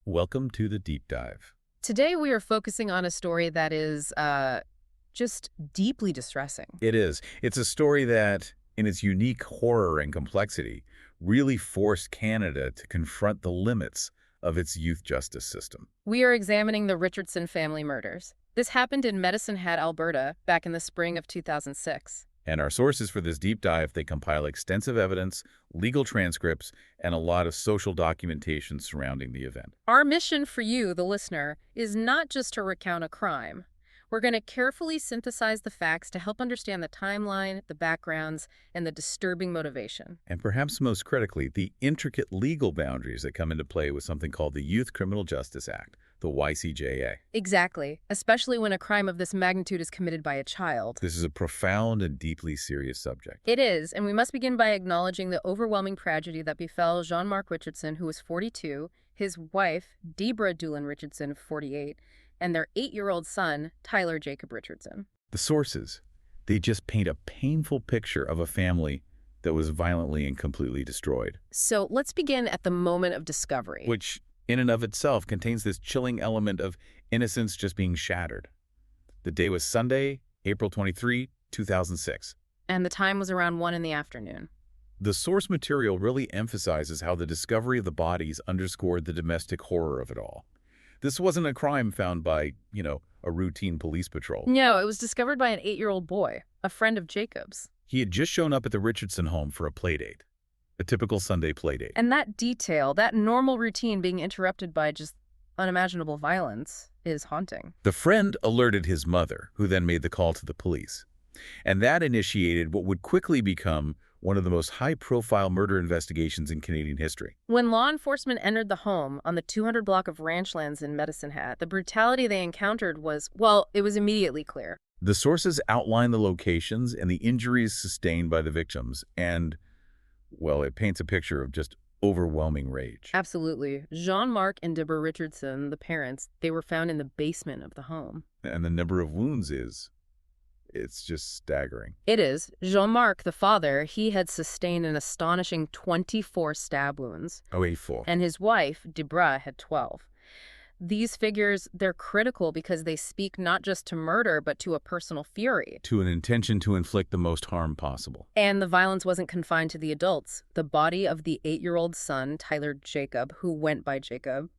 Welcome to the deep dive. Today, we are focusing on a story that is just deeply distressing. It is. It's a story that, in its unique horror and complexity, really forced Canada to confront the limits of its youth justice system. We are examining the Richardson family murders. This happened in Medicine Hat, Alberta, back in the spring of 2006. And our sources for this deep dive, they compile extensive evidence, legal transcripts, and a lot of social documentation surrounding the event. Our mission for you, the listener, is not just to recount a crime. We're going to carefully synthesize the facts to help understand the timeline, the backgrounds, and the disturbing motivation. And perhaps most critically, the intricate legal boundaries that come into play with something called the Youth Criminal Justice Act, the YCJA. Exactly, especially when a crime of this magnitude is committed by a child. This is a profound and deeply serious subject. It is, and we must begin by acknowledging the overwhelming tragedy that befell Jean-Marc Richardson, who was 42, his wife, Deborah Doolin Richardson, 48, and their 8-year-old son, Tyler Jacob Richardson. The sources, they just paint a painful picture of a family that was violently and completely destroyed. So let's begin at the moment of discovery. Which, in and of itself, contains this chilling element of innocence just being shattered. The day was Sunday, April 23, 2006. And the time was around 1 in the afternoon. The source material really emphasizes how the discovery of the bodies underscored the domestic horror of it all. This wasn't a crime found by, a routine police patrol. No, it was discovered by an 8-year-old boy, a friend of Jacob's. He had just shown up at the Richardson home for a playdate. A typical Sunday playdate. And that detail, that normal routine being interrupted by just unimaginable violence, is haunting. The friend alerted his mother, who then made the call to the police. And that initiated what would quickly become one of the most high-profile murder investigations in Canadian history. When law enforcement entered the home on the 200 block of ranchlands in Medicine Hat, the brutality they encountered was, well, it was immediately clear. The sources outline the locations and the injuries sustained by the victims, and, well, it paints a picture of just overwhelming rage. Absolutely. Jean-Marc and Deborah Richardson, the parents, they were found in the basement of the home. And the number of wounds it's just staggering. It is. Jean-Marc, the father, he had sustained an astonishing 24 stab wounds. Oh, 84. And his wife, Deborah, had 12. These figures, they're critical because they speak not just to murder, but to a personal fury. To an intention to inflict the most harm possible. And the violence wasn't confined to the adults. The body of the 8-year-old son, Tyler Jacob, who went by Jacob,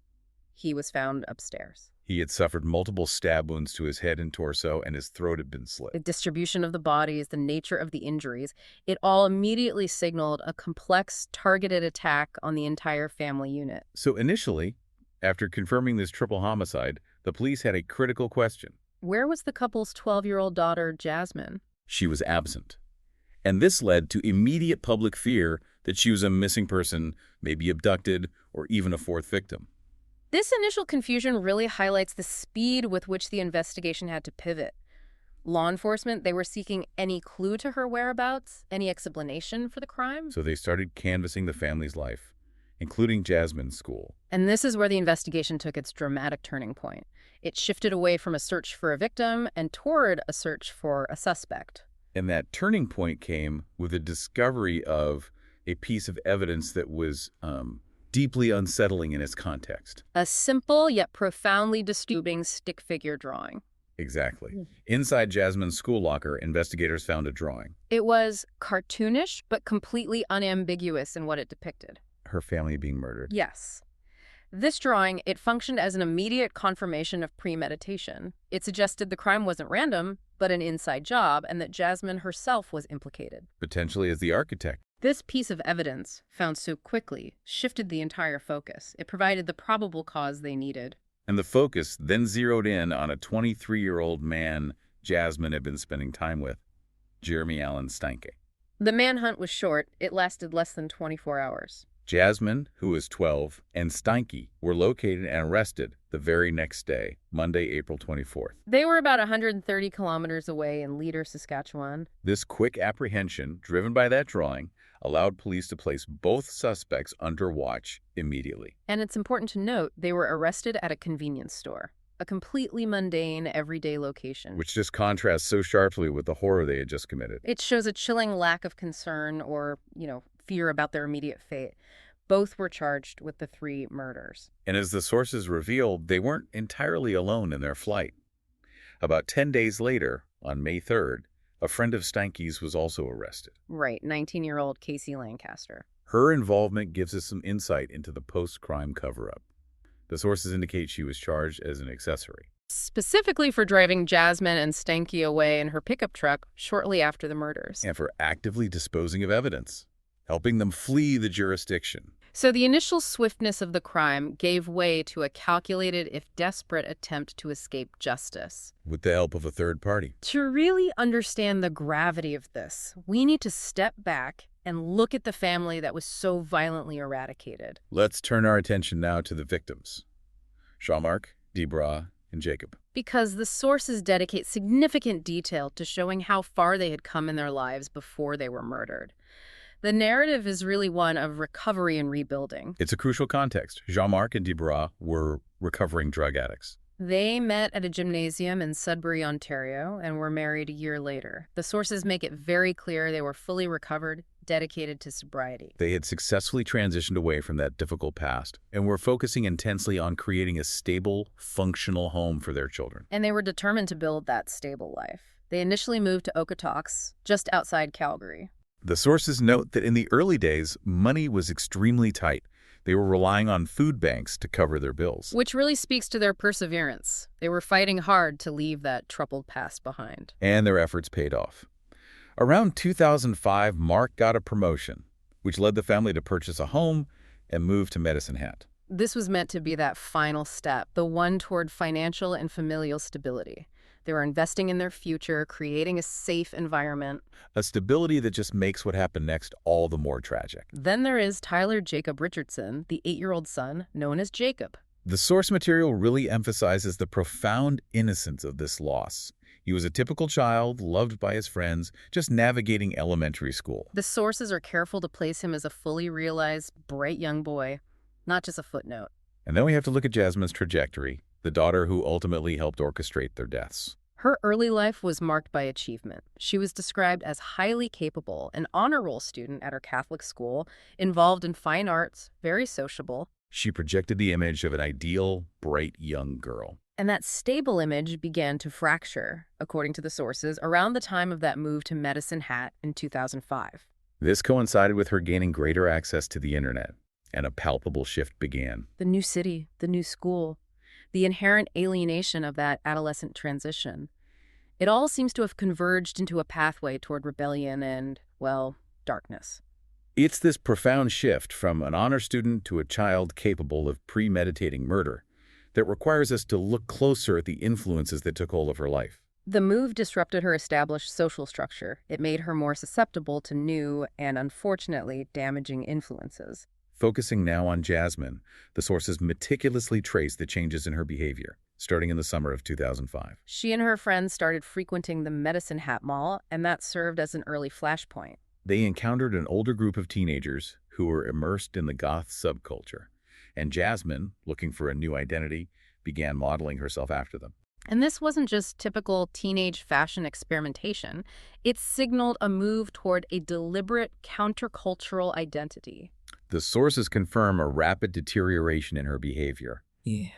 he was found upstairs. He had suffered multiple stab wounds to his head and torso, and his throat had been slit. The distribution of the bodies, the nature of the injuries, it all immediately signaled a complex, targeted attack on the entire family unit. So initially, after confirming this triple homicide, the police had a critical question. Where was the couple's 12-year-old daughter, Jasmine? She was absent. And this led to immediate public fear that she was a missing person, maybe abducted, or even a fourth victim. This initial confusion really highlights the speed with which the investigation had to pivot. Law enforcement, they were seeking any clue to her whereabouts, any explanation for the crime. So they started canvassing the family's life, including Jasmine's school. And this is where the investigation took its dramatic turning point. It shifted away from a search for a victim and toward a search for a suspect. And that turning point came with the discovery of a piece of evidence that was deeply unsettling in its context. A simple yet profoundly disturbing stick figure drawing. Exactly. Inside Jasmine's school locker, investigators found a drawing. It was cartoonish, but completely unambiguous in what it depicted. Her family being murdered. Yes. This drawing, it functioned as an immediate confirmation of premeditation. It suggested the crime wasn't random, but an inside job, and that Jasmine herself was implicated. Potentially as the architect. This piece of evidence, found so quickly, shifted the entire focus. It provided the probable cause they needed. And the focus then zeroed in on a 23-year-old man Jasmine had been spending time with, Jeremy Allen Steinke. The manhunt was short. It lasted less than 24 hours. Jasmine, who was 12, and Steinke were located and arrested the very next day, Monday, April 24th. They were about 130 kilometers away in Leader, Saskatchewan. This quick apprehension, driven by that drawing, allowed police to place both suspects under watch immediately. And it's important to note they were arrested at a convenience store, a completely mundane, everyday location. Which just contrasts so sharply with the horror they had just committed. It shows a chilling lack of concern or, fear about their immediate fate. Both were charged with the 3 murders. And as the sources revealed, they weren't entirely alone in their flight. About 10 days later, on May 3rd, a friend of Stanky's was also arrested. Right, 19-year-old Casey Lancaster. Her involvement gives us some insight into the post-crime cover-up. The sources indicate she was charged as an accessory. Specifically for driving Jasmine and Stanky away in her pickup truck shortly after the murders. And for actively disposing of evidence, helping them flee the jurisdiction. So the initial swiftness of the crime gave way to a calculated, if desperate, attempt to escape justice. With the help of a third party. To really understand the gravity of this, we need to step back and look at the family that was so violently eradicated. Let's turn our attention now to the victims. Jean-Marc, Debra, and Jacob. Because the sources dedicate significant detail to showing how far they had come in their lives before they were murdered. The narrative is really one of recovery and rebuilding. It's a crucial context. Jean-Marc and Debra were recovering drug addicts. They met at a gymnasium in Sudbury, Ontario, and were married a year later. The sources make it very clear they were fully recovered, dedicated to sobriety. They had successfully transitioned away from that difficult past and were focusing intensely on creating a stable, functional home for their children. And they were determined to build that stable life. They initially moved to Okotoks, just outside Calgary. The sources note that in the early days, money was extremely tight. They were relying on food banks to cover their bills. Which really speaks to their perseverance. They were fighting hard to leave that troubled past behind. And their efforts paid off. Around 2005, Mark got a promotion, which led the family to purchase a home and move to Medicine Hat. This was meant to be that final step, the one toward financial and familial stability. They were investing in their future, creating a safe environment. A stability that just makes what happened next all the more tragic. Then there is Tyler Jacob Richardson, the 8-year-old son, known as Jacob. The source material really emphasizes the profound innocence of this loss. He was a typical child, loved by his friends, just navigating elementary school. The sources are careful to place him as a fully realized, bright young boy, not just a footnote. And then we have to look at Jasmine's trajectory, the daughter who ultimately helped orchestrate their deaths. Her early life was marked by achievement. She was described as highly capable, an honor roll student at her Catholic school, involved in fine arts, very sociable. She projected the image of an ideal, bright young girl. And that stable image began to fracture, according to the sources, around the time of that move to Medicine Hat in 2005. This coincided with her gaining greater access to the internet, and a palpable shift began. The new city, the new school, the inherent alienation of that adolescent transition. It all seems to have converged into a pathway toward rebellion and, well, darkness. It's this profound shift from an honor student to a child capable of premeditating murder that requires us to look closer at the influences that took hold of her life. The move disrupted her established social structure. It made her more susceptible to new and, unfortunately, damaging influences. Focusing now on Jasmine, the sources meticulously trace the changes in her behavior, starting in the summer of 2005. She and her friends started frequenting the Medicine Hat Mall, and that served as an early flashpoint. They encountered an older group of teenagers who were immersed in the goth subculture, and Jasmine, looking for a new identity, began modeling herself after them. And this wasn't just typical teenage fashion experimentation. It signaled a move toward a deliberate countercultural identity. The sources confirm a rapid deterioration in her behavior.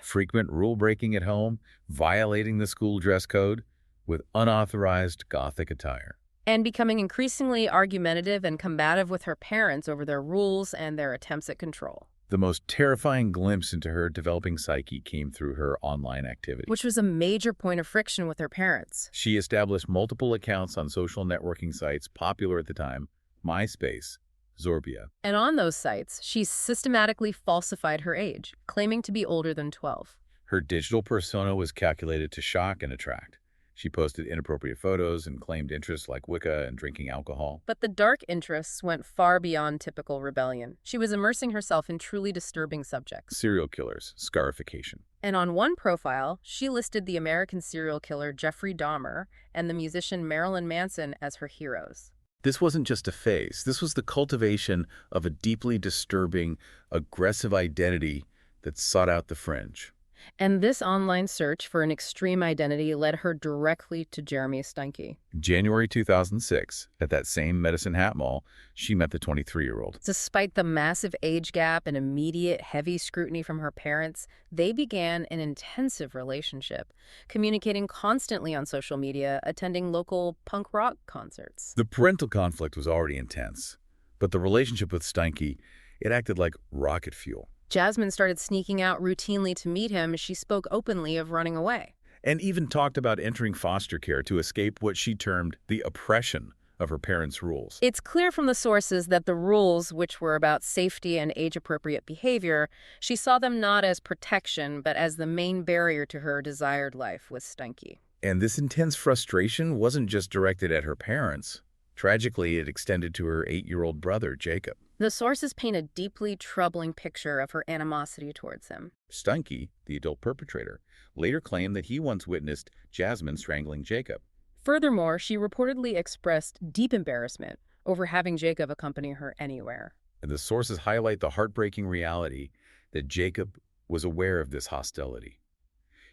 Frequent rule-breaking at home, violating the school dress code, with unauthorized Gothic attire. And becoming increasingly argumentative and combative with her parents over their rules and their attempts at control. The most terrifying glimpse into her developing psyche came through her online activity. Which was a major point of friction with her parents. She established multiple accounts on social networking sites popular at the time, MySpace, Zorbia. And on those sites, she systematically falsified her age, claiming to be older than 12. Her digital persona was calculated to shock and attract. She posted inappropriate photos and claimed interests like Wicca and drinking alcohol. But the dark interests went far beyond typical rebellion. She was immersing herself in truly disturbing subjects. Serial killers, scarification. And on one profile, she listed the American serial killer Jeffrey Dahmer and the musician Marilyn Manson as her heroes. This wasn't just a phase. This was the cultivation of a deeply disturbing, aggressive identity that sought out the fringe. And this online search for an extreme identity led her directly to Jeremy Steinke. January 2006, at that same Medicine Hat Mall, she met the 23-year-old. Despite the massive age gap and immediate heavy scrutiny from her parents, they began an intensive relationship, communicating constantly on social media, attending local punk rock concerts. The parental conflict was already intense, but the relationship with Steinke, it acted like rocket fuel. Jasmine started sneaking out routinely to meet him. She spoke openly of running away. And even talked about entering foster care to escape what she termed the oppression of her parents' rules. It's clear from the sources that the rules, which were about safety and age-appropriate behavior, she saw them not as protection, but as the main barrier to her desired life with Steinke. And this intense frustration wasn't just directed at her parents. Tragically, it extended to her 8-year-old brother, Jacob. The sources paint a deeply troubling picture of her animosity towards him. Steinke, the adult perpetrator, later claimed that he once witnessed Jasmine strangling Jacob. Furthermore, she reportedly expressed deep embarrassment over having Jacob accompany her anywhere. And the sources highlight the heartbreaking reality that Jacob was aware of this hostility.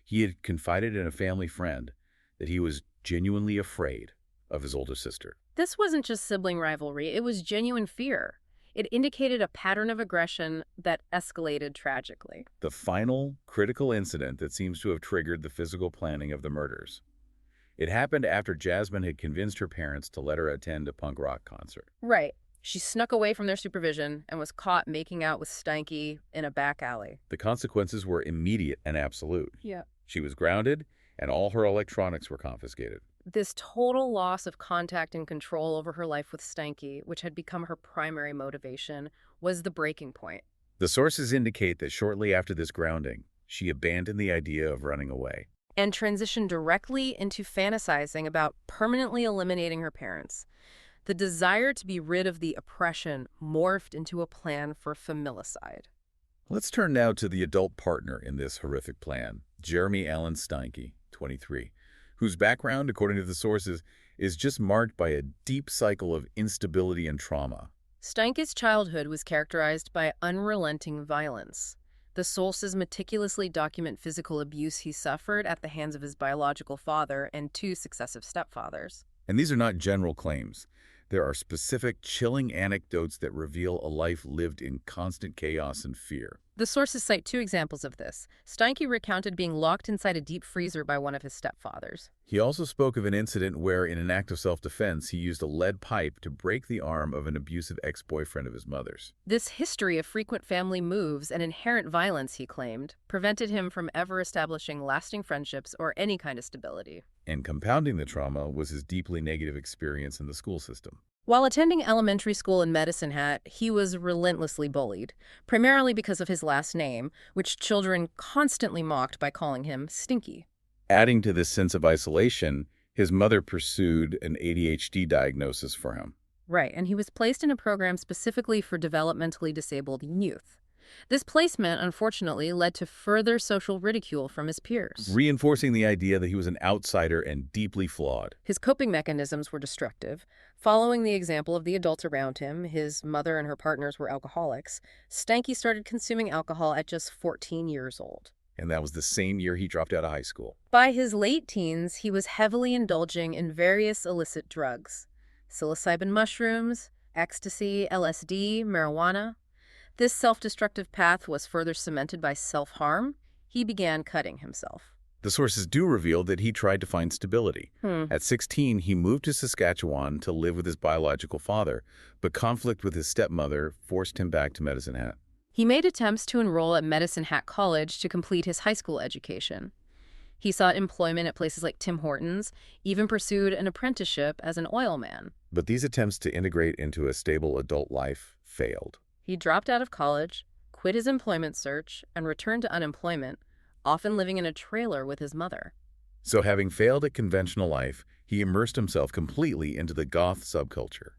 He had confided in a family friend that he was genuinely afraid of his older sister. This wasn't just sibling rivalry, it was genuine fear. It indicated a pattern of aggression that escalated tragically. The final critical incident that seems to have triggered the physical planning of the murders. It happened after Jasmine had convinced her parents to let her attend a punk rock concert. Right. She snuck away from their supervision and was caught making out with Steinke in a back alley. The consequences were immediate and absolute. Yeah. She was grounded, and all her electronics were confiscated. This total loss of contact and control over her life with Steinke, which had become her primary motivation, was the breaking point. The sources indicate that shortly after this grounding, she abandoned the idea of running away. And transitioned directly into fantasizing about permanently eliminating her parents. The desire to be rid of the oppression morphed into a plan for familicide. Let's turn now to the adult partner in this horrific plan, Jeremy Allen Steinke, 23, whose background, according to the sources, is just marked by a deep cycle of instability and trauma. Steinke's childhood was characterized by unrelenting violence. The sources meticulously document physical abuse he suffered at the hands of his biological father and 2 successive stepfathers. And these are not general claims. There are specific, chilling anecdotes that reveal a life lived in constant chaos and fear. The sources cite 2 examples of this. Steinke recounted being locked inside a deep freezer by one of his stepfathers. He also spoke of an incident where, in an act of self-defense, he used a lead pipe to break the arm of an abusive ex-boyfriend of his mother's. This history of frequent family moves and inherent violence, he claimed, prevented him from ever establishing lasting friendships or any kind of stability. And compounding the trauma was his deeply negative experience in the school system. While attending elementary school in Medicine Hat, he was relentlessly bullied, primarily because of his last name, which children constantly mocked by calling him Stinky. Adding to this sense of isolation, his mother pursued an ADHD diagnosis for him. Right, and he was placed in a program specifically for developmentally disabled youth. This placement, unfortunately, led to further social ridicule from his peers, reinforcing the idea that he was an outsider and deeply flawed. His coping mechanisms were destructive. Following the example of the adults around him, his mother and her partners were alcoholics, Steinke started consuming alcohol at just 14 years old. And that was the same year he dropped out of high school. By his late teens, he was heavily indulging in various illicit drugs: psilocybin mushrooms, ecstasy, LSD, marijuana. This self-destructive path was further cemented by self-harm. He began cutting himself. The sources do reveal that he tried to find stability. At 16, he moved to Saskatchewan to live with his biological father, but conflict with his stepmother forced him back to Medicine Hat. He made attempts to enroll at Medicine Hat College to complete his high school education. He sought employment at places like Tim Hortons, even pursued an apprenticeship as an oilman. But these attempts to integrate into a stable adult life failed. He dropped out of college, quit his employment search, and returned to unemployment, often living in a trailer with his mother. So having failed at conventional life, he immersed himself completely into the goth subculture,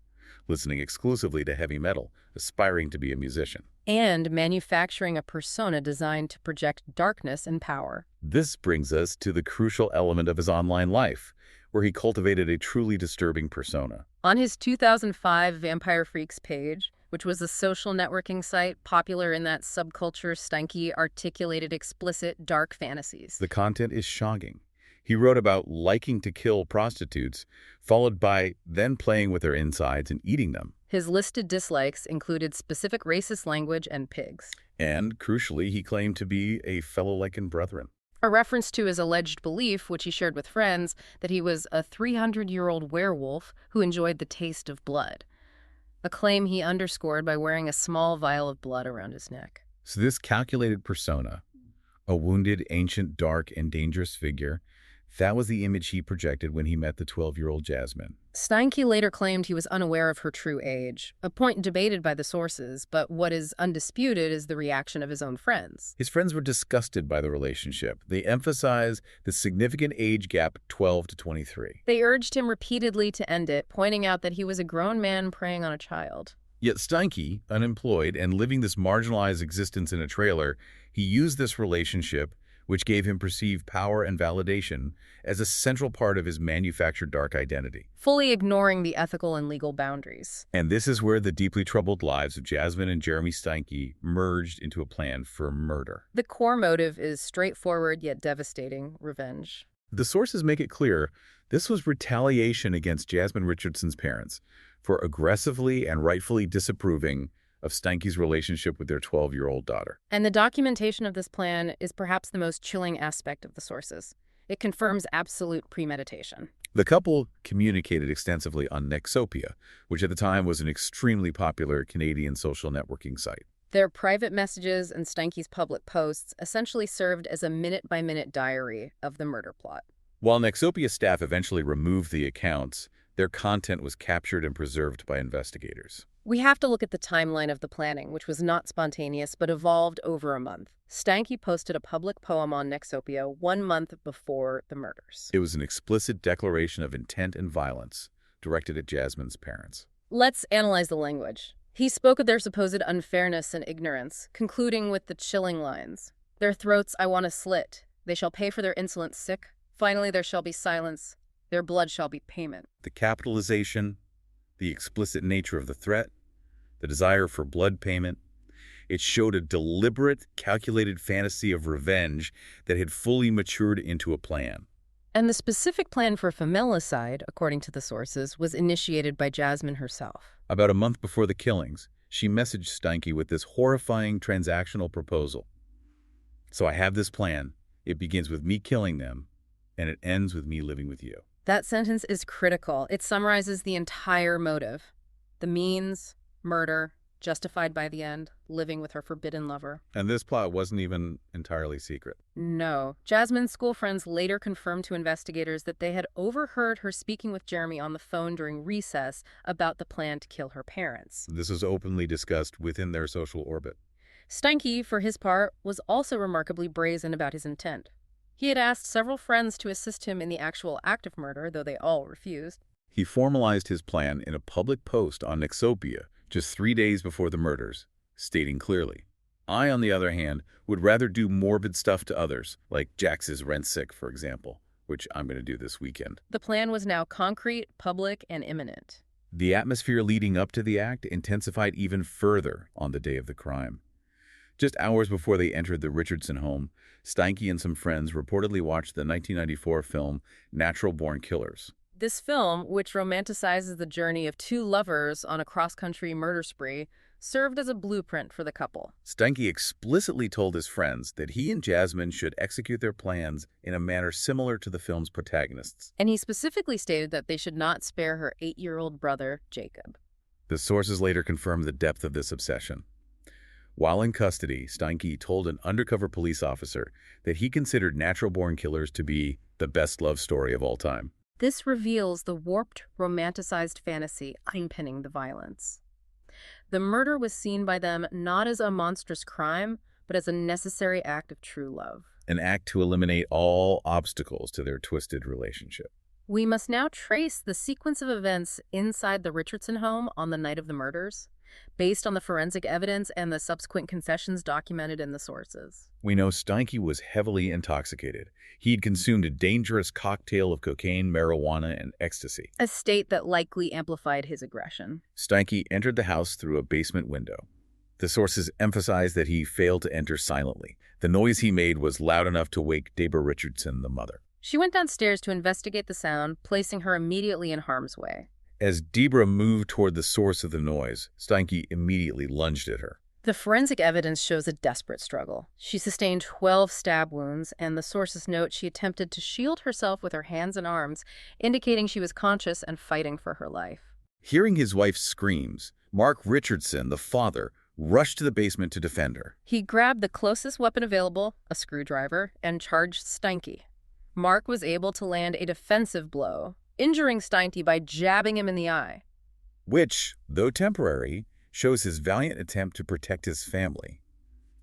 listening exclusively to heavy metal, aspiring to be a musician. And manufacturing a persona designed to project darkness and power. This brings us to the crucial element of his online life, where he cultivated a truly disturbing persona. On his 2005 Vampire Freaks page, which was a social networking site popular in that subculture Steinke articulated explicit, dark fantasies. The content is shocking. He wrote about liking to kill prostitutes, followed by then playing with their insides and eating them. His listed dislikes included specific racist language and pigs. And, crucially, he claimed to be a fellow Lycan brethren. A reference to his alleged belief, which he shared with friends, that he was a 300-year-old werewolf who enjoyed the taste of blood. A claim he underscored by wearing a small vial of blood around his neck. So this calculated persona, a wounded, ancient, dark, and dangerous figure, that was the image he projected when he met the 12-year-old Jasmine. Steinke later claimed he was unaware of her true age, a point debated by the sources, but what is undisputed is the reaction of his own friends. His friends were disgusted by the relationship. They emphasized the significant age gap, 12 to 23. They urged him repeatedly to end it, pointing out that he was a grown man preying on a child. Yet Steinke, unemployed and living this marginalized existence in a trailer, he used this relationship, which gave him perceived power and validation, as a central part of his manufactured dark identity. Fully ignoring the ethical and legal boundaries. And this is where the deeply troubled lives of Jasmine and Jeremy Steinke merged into a plan for murder. The core motive is straightforward yet devastating: revenge. The sources make it clear this was retaliation against Jasmine Richardson's parents for aggressively and rightfully disapproving of Steinke's relationship with their 12-year-old daughter. And the documentation of this plan is perhaps the most chilling aspect of the sources. It confirms absolute premeditation. The couple communicated extensively on Nexopia, which at the time was an extremely popular Canadian social networking site. Their private messages and Steinke's public posts essentially served as a minute-by-minute diary of the murder plot. While Nexopia staff eventually removed the accounts, their content was captured and preserved by investigators. We have to look at the timeline of the planning, which was not spontaneous but evolved over a month. Steinke posted a public poem on Nexopia 1 month before the murders. It was an explicit declaration of intent and violence directed at Jasmine's parents. Let's analyze the language. He spoke of their supposed unfairness and ignorance, concluding with the chilling lines. Their throats I want to slit. They shall pay for their insolence sick. Finally there shall be silence. Their blood shall be payment. The capitalization, the explicit nature of the threat, the desire for blood payment, it showed a deliberate, calculated fantasy of revenge that had fully matured into a plan. And the specific plan for familicide, according to the sources, was initiated by Jasmine herself. About a month before the killings, she messaged Steinke with this horrifying transactional proposal. So I have this plan. It begins with me killing them, and it ends with me living with you. That sentence is critical. It summarizes the entire motive. The means, murder, justified by the end, living with her forbidden lover. And this plot wasn't even entirely secret. No. Jasmine's school friends later confirmed to investigators that they had overheard her speaking with Jeremy on the phone during recess about the plan to kill her parents. This was openly discussed within their social orbit. Steinke, for his part, was also remarkably brazen about his intent. He had asked several friends to assist him in the actual act of murder, though they all refused. He formalized his plan in a public post on Nexopia just 3 days before the murders, stating clearly, I, on the other hand, would rather do morbid stuff to others, like Jax's rent sick, for example, which I'm going to do this weekend. The plan was now concrete, public, and imminent. The atmosphere leading up to the act intensified even further on the day of the crime. Just hours before they entered the Richardson home, Steinke and some friends reportedly watched the 1994 film Natural Born Killers. This film, which romanticizes the journey of two lovers on a cross-country murder spree, served as a blueprint for the couple. Steinke explicitly told his friends that he and Jasmine should execute their plans in a manner similar to the film's protagonists. And he specifically stated that they should not spare her 8-year-old brother, Jacob. The sources later confirmed the depth of this obsession. While in custody, Steinke told an undercover police officer that he considered Natural Born Killers to be the best love story of all time. This reveals the warped, romanticized fantasy underpinning the violence. The murder was seen by them not as a monstrous crime, but as a necessary act of true love. An act to eliminate all obstacles to their twisted relationship. We must now trace the sequence of events inside the Richardson home on the night of the murders. based on the forensic evidence and the subsequent confessions documented in the sources. We know Steinke was heavily intoxicated. He'd consumed a dangerous cocktail of cocaine, marijuana, and ecstasy. A state that likely amplified his aggression. Steinke entered the house through a basement window. The sources emphasize that he failed to enter silently. The noise he made was loud enough to wake Deborah Richardson, the mother. She went downstairs to investigate the sound, placing her immediately in harm's way. As Deborah moved toward the source of the noise, Steinke immediately lunged at her. The forensic evidence shows a desperate struggle. She sustained 12 stab wounds, and the sources note she attempted to shield herself with her hands and arms, indicating she was conscious and fighting for her life. Hearing his wife's screams, Mark Richardson, the father, rushed to the basement to defend her. He grabbed the closest weapon available, a screwdriver, and charged Steinke. Mark was able to land a defensive blow, injuring Steinke by jabbing him in the eye. Which, though temporary, shows his valiant attempt to protect his family.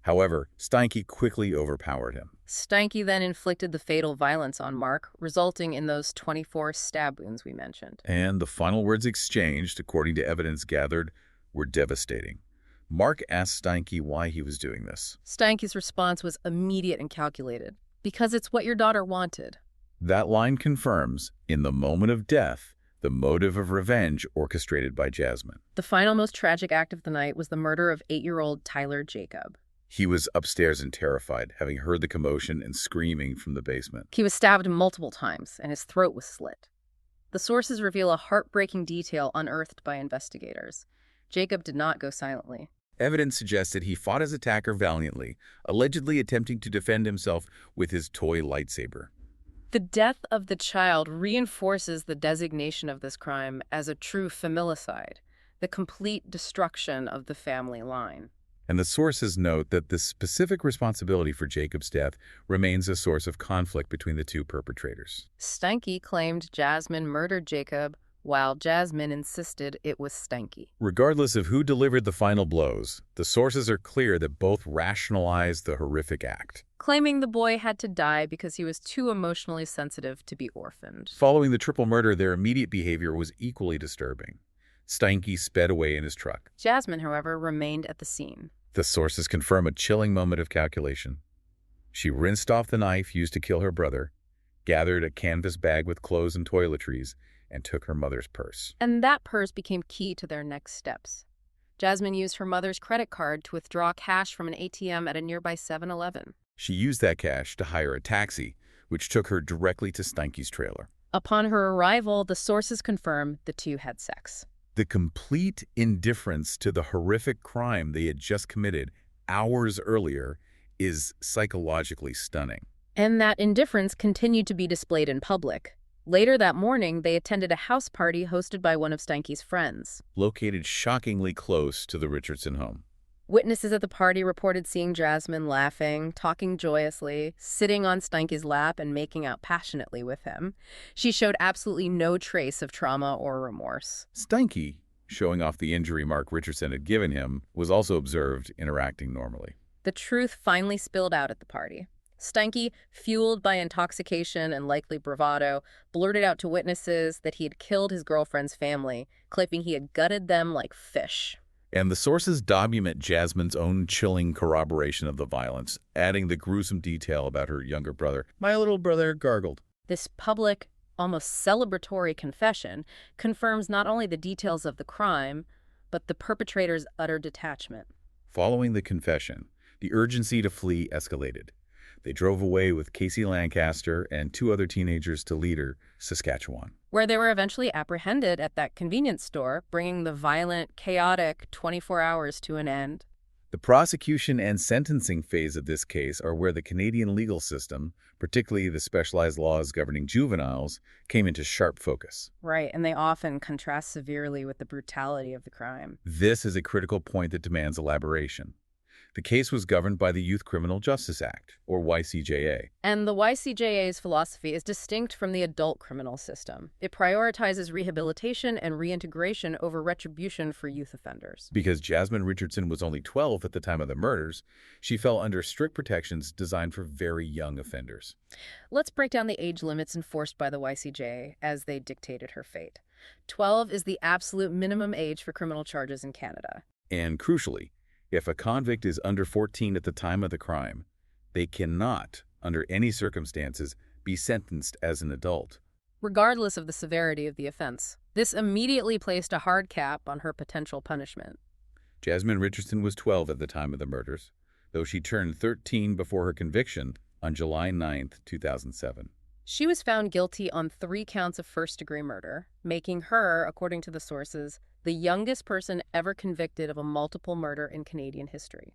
However, Steinke quickly overpowered him. Steinke then inflicted the fatal violence on Mark, resulting in those 24 stab wounds we mentioned. And the final words exchanged, according to evidence gathered, were devastating. Mark asked Steinke why he was doing this. Steinke's response was immediate and calculated. Because it's what your daughter wanted. That line confirms, in the moment of death, the motive of revenge orchestrated by Jasmine. The final most tragic act of the night was the murder of 8-year-old Tyler Jacob. He was upstairs and terrified, having heard the commotion and screaming from the basement. He was stabbed multiple times, and his throat was slit. The sources reveal a heartbreaking detail unearthed by investigators. Jacob did not go silently. Evidence suggested he fought his attacker valiantly, allegedly attempting to defend himself with his toy lightsaber. The death of the child reinforces the designation of this crime as a true familicide, the complete destruction of the family line. And the sources note that the specific responsibility for Jacob's death remains a source of conflict between the two perpetrators. Steinke claimed Jasmine murdered Jacob, while Jasmine insisted it was Steinke. Regardless of who delivered the final blows, the sources are clear that both rationalized the horrific act, claiming the boy had to die because he was too emotionally sensitive to be orphaned. Following the triple murder, their immediate behavior was equally disturbing. Steinke sped away in his truck. Jasmine, however, remained at the scene. The sources confirm a chilling moment of calculation. She rinsed off the knife used to kill her brother, gathered a canvas bag with clothes and toiletries, and took her mother's purse. And that purse became key to their next steps. Jasmine used her mother's credit card to withdraw cash from an ATM at a nearby 7-Eleven. She used that cash to hire a taxi, which took her directly to Steinke's trailer. Upon her arrival, the sources confirm the two had sex. The complete indifference to the horrific crime they had just committed hours earlier is psychologically stunning. And that indifference continued to be displayed in public. Later that morning, they attended a house party hosted by one of Steinke's friends, located shockingly close to the Richardson home. Witnesses at the party reported seeing Jasmine laughing, talking joyously, sitting on Steinke's lap and making out passionately with him. She showed absolutely no trace of trauma or remorse. Steinke, showing off the injury Mark Richardson had given him, was also observed interacting normally. The truth finally spilled out at the party. Steinke, fueled by intoxication and likely bravado, blurted out to witnesses that he had killed his girlfriend's family, claiming he had gutted them like fish. And the sources document Jasmine's own chilling corroboration of the violence, adding the gruesome detail about her younger brother. My little brother gargled. This public, almost celebratory confession confirms not only the details of the crime, but the perpetrator's utter detachment. Following the confession, the urgency to flee escalated. They drove away with Casey Lancaster and 2 other teenagers to Leader, Saskatchewan, where they were eventually apprehended at that convenience store, bringing the violent, chaotic 24 hours to an end. The prosecution and sentencing phase of this case are where the Canadian legal system, particularly the specialized laws governing juveniles, came into sharp focus. Right, and they often contrast severely with the brutality of the crime. This is a critical point that demands elaboration. The case was governed by the Youth Criminal Justice Act, or YCJA. And the YCJA's philosophy is distinct from the adult criminal system. It prioritizes rehabilitation and reintegration over retribution for youth offenders. Because Jasmine Richardson was only 12 at the time of the murders, she fell under strict protections designed for very young offenders. Let's break down the age limits enforced by the YCJA as they dictated her fate. 12 is the absolute minimum age for criminal charges in Canada. And crucially, if a convict is under 14 at the time of the crime, they cannot, under any circumstances, be sentenced as an adult. Regardless of the severity of the offense, this immediately placed a hard cap on her potential punishment. Jasmine Richardson was 12 at the time of the murders, though she turned 13 before her conviction on July 9, 2007. She was found guilty on 3 counts of first-degree murder, making her, according to the sources, the youngest person ever convicted of a multiple murder in Canadian history.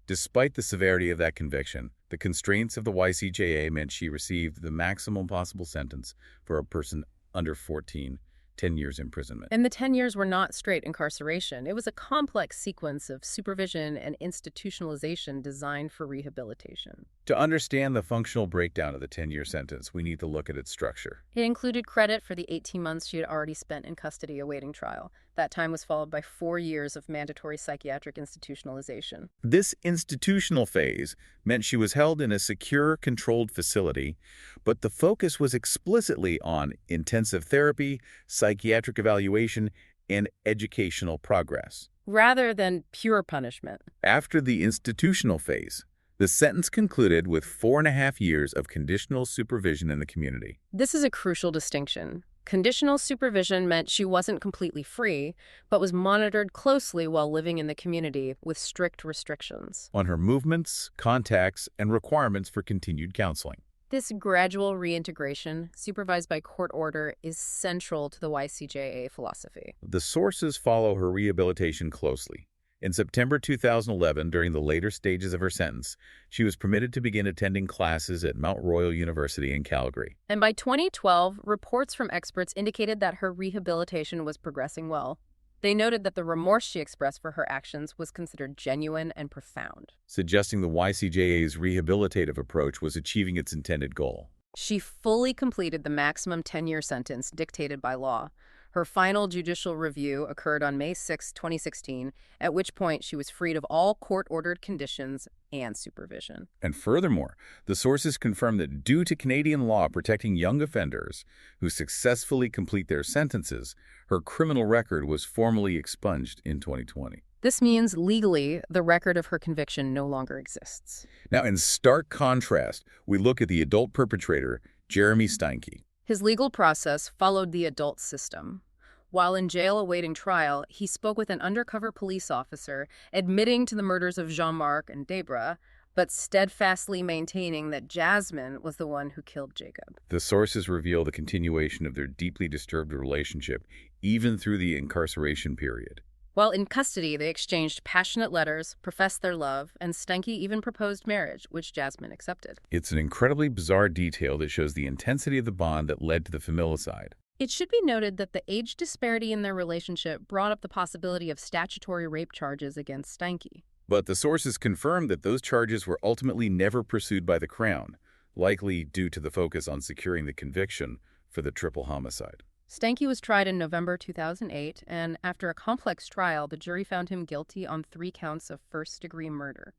Despite the severity of that conviction, the constraints of the YCJA meant she received the maximum possible sentence for a person under 14, 10 years imprisonment. And the 10 years were not straight incarceration. It was a complex sequence of supervision and institutionalization designed for rehabilitation. To understand the functional breakdown of the 10-year sentence, we need to look at its structure. It included credit for the 18 months she had already spent in custody awaiting trial. That time was followed by 4 years of mandatory psychiatric institutionalization. This institutional phase meant she was held in a secure, controlled facility, but the focus was explicitly on intensive therapy, psychiatric evaluation, and educational progress. Rather than pure punishment. After the institutional phase, the sentence concluded with 4.5 years of conditional supervision in the community. This is a crucial distinction. Conditional supervision meant she wasn't completely free, but was monitored closely while living in the community with strict restrictions on her movements, contacts, and requirements for continued counseling. This gradual reintegration, supervised by court order, is central to the YCJA philosophy. The sources follow her rehabilitation closely. In September 2011, during the later stages of her sentence, she was permitted to begin attending classes at Mount Royal University in Calgary. And by 2012, reports from experts indicated that her rehabilitation was progressing well. They noted that the remorse she expressed for her actions was considered genuine and profound, suggesting the YCJA's rehabilitative approach was achieving its intended goal. She fully completed the maximum 10-year sentence dictated by law. Her final judicial review occurred on May 6, 2016, at which point she was freed of all court-ordered conditions and supervision. And furthermore, the sources confirm that due to Canadian law protecting young offenders who successfully complete their sentences, her criminal record was formally expunged in 2020. This means, legally, the record of her conviction no longer exists. Now, in stark contrast, we look at the adult perpetrator, Jeremy Steinke. His legal process followed the adult system. While in jail awaiting trial, he spoke with an undercover police officer, admitting to the murders of Jean-Marc and Debra, but steadfastly maintaining that Jasmine was the one who killed Jacob. The sources reveal the continuation of their deeply disturbed relationship, even through the incarceration period. While in custody, they exchanged passionate letters, professed their love, and Steinke even proposed marriage, which Jasmine accepted. It's an incredibly bizarre detail that shows the intensity of the bond that led to the familicide. It should be noted that the age disparity in their relationship brought up the possibility of statutory rape charges against Steinke. But the sources confirmed that those charges were ultimately never pursued by the Crown, likely due to the focus on securing the conviction for the triple homicide. Steinke was tried in November 2008, and after a complex trial, the jury found him guilty on 3 counts of first-degree murder.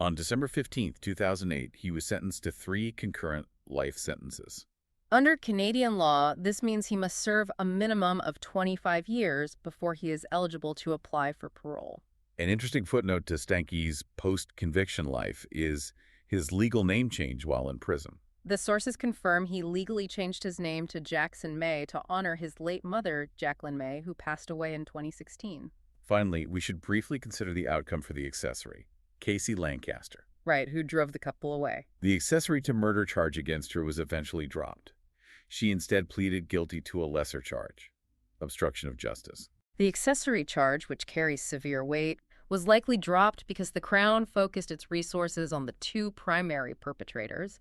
On December 15, 2008, he was sentenced to 3 concurrent life sentences. Under Canadian law, this means he must serve a minimum of 25 years before he is eligible to apply for parole. An interesting footnote to Steinke's post-conviction life is his legal name change while in prison. The sources confirm he legally changed his name to Jackson May to honor his late mother, Jacqueline May, who passed away in 2016. Finally, we should briefly consider the outcome for the accessory, Casey Lancaster. Right, who drove the couple away. The accessory to murder charge against her was eventually dropped. She instead pleaded guilty to a lesser charge, obstruction of justice. The accessory charge, which carries severe weight, was likely dropped because the Crown focused its resources on the 2 primary perpetrators,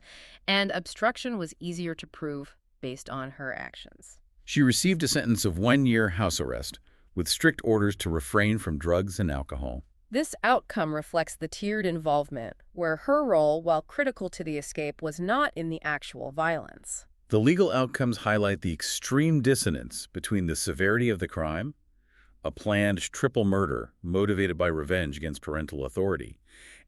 and obstruction was easier to prove based on her actions. She received a sentence of 1 year house arrest, with strict orders to refrain from drugs and alcohol. This outcome reflects the tiered involvement, where her role, while critical to the escape, was not in the actual violence. The legal outcomes highlight the extreme dissonance between the severity of the crime, a planned triple murder motivated by revenge against parental authority,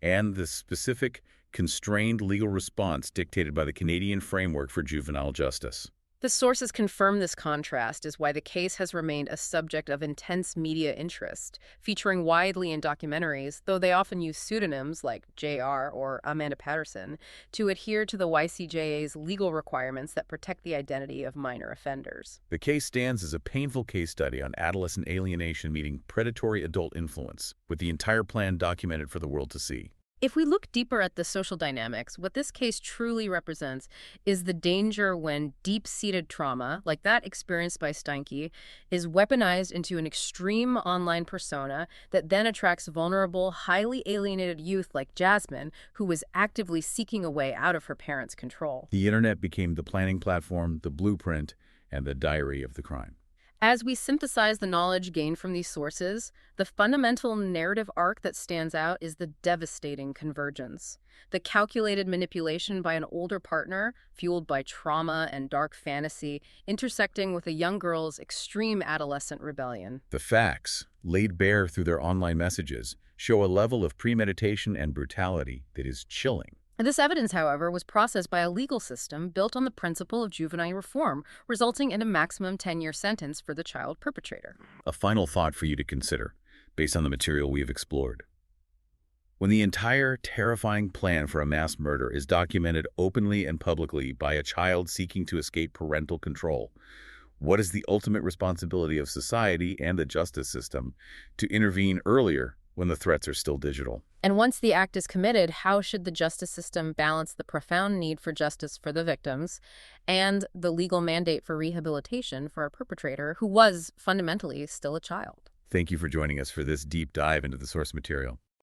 and the specific, constrained legal response dictated by the Canadian framework for juvenile justice. The sources confirm this contrast is why the case has remained a subject of intense media interest, featuring widely in documentaries, though they often use pseudonyms like JR or Amanda Patterson to adhere to the YCJA's legal requirements that protect the identity of minor offenders. The case stands as a painful case study on adolescent alienation meeting predatory adult influence, with the entire plan documented for the world to see. If we look deeper at the social dynamics, what this case truly represents is the danger when deep-seated trauma, like that experienced by Steinke, is weaponized into an extreme online persona that then attracts vulnerable, highly alienated youth like Jasmine, who was actively seeking a way out of her parents' control. The internet became the planning platform, the blueprint, and the diary of the crime. As we synthesize the knowledge gained from these sources, the fundamental narrative arc that stands out is the devastating convergence. The calculated manipulation by an older partner, fueled by trauma and dark fantasy, intersecting with a young girl's extreme adolescent rebellion. The facts, laid bare through their online messages, show a level of premeditation and brutality that is chilling. This evidence, however, was processed by a legal system built on the principle of juvenile reform, resulting in a maximum 10-year sentence for the child perpetrator. A final thought for you to consider, based on the material we have explored. When the entire terrifying plan for a mass murder is documented openly and publicly by a child seeking to escape parental control, what is the ultimate responsibility of society and the justice system to intervene earlier when the threats are still digital? And once the act is committed, how should the justice system balance the profound need for justice for the victims and the legal mandate for rehabilitation for a perpetrator who was fundamentally still a child? Thank you for joining us for this deep dive into the source material.